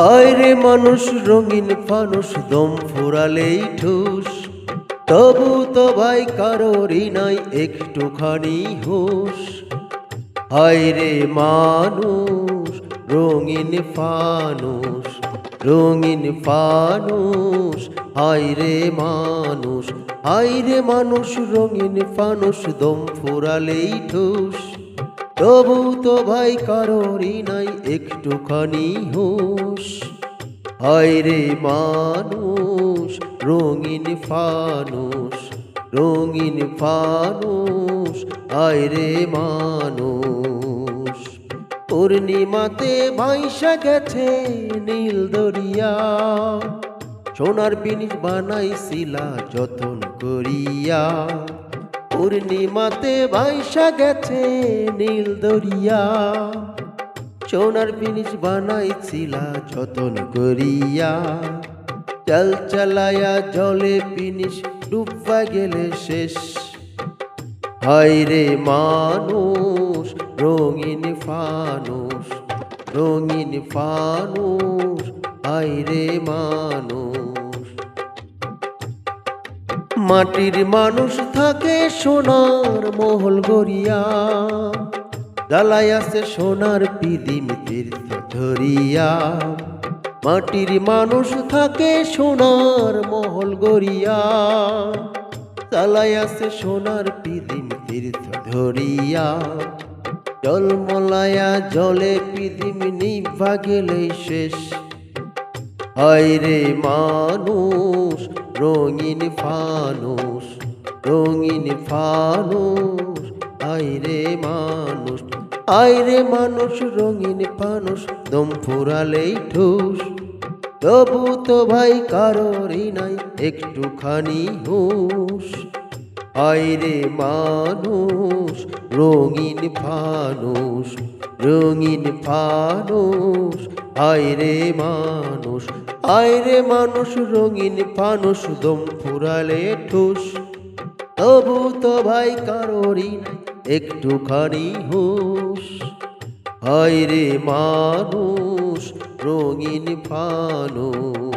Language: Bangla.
আয়রে মানুষ রঙিন ফানুষ দম ফুরালেই ঠুস, তবু তো ভাই কারোরই নাই একটুখানি হুঁশ। হায়রে মানুষ রঙিন ফানুষ, রঙিন ফানুষ। হায়রে মানুষ, হায়রে মানুষ রঙিন ফানুষ দম ফুরালেই ঠুস, তবু তো ভাই কারোরই নাই একটুখানি হুঁশ। হায়রে মানুষ রঙিন ফানুষ, রঙিন ফানুষ। হায়রে মানুষ পূর্ণিমাতে ভাইসা গেছে নীল দরিয়া, সোনার জিনিস বানাইছিলা যতন করিয়া। পূর্ণিমাতে ভাইসা গেছে নীল দরিয়া, সোনার জিনিস বানাইছিলা যতন করিয়া। চাল চালায়া জলে পিনিস ডুববা গেলে শেষ। হায়রে মানুষ রঙিন ফানুষ, রঙিন ফানুষ। হায়রে মানুষ মাটির মানুষ থাকে সোনার মহল গড়িয়া, জ্বালায় আছে সোনার পিদিম তীর্থ ধরিয়া। মাটির মানুষ থাকে সোনার মহল গড়িয়া, জ্বালায় আছে সোনার পিদিম তীর্থ ধরিয়া। জলমলায়া জলে পিদিম নিভা গেলেই শেষ। হায়রে মানুষ রঙিন ফানুষ, রঙিন ফানুষ। হায়রে মানুষ, হায়রে মানুষ রঙিন ফানুষ দম ফুরালেই ঠুস, তবু তো ভাই কারোরই নাই একটুখানি হুঁশ। হায়রে মানুষ রঙিন ফানুষ, রঙিন ফানুষ। হায়রে মানুষ, হায়রে মানুষ রঙিন ফানুষ দম ফুরালে ঠুস, তবু তো ভাই কারোরই নাই একটুখানি হুঁশ। হায়রে মানুষ রঙিন ফানুষ।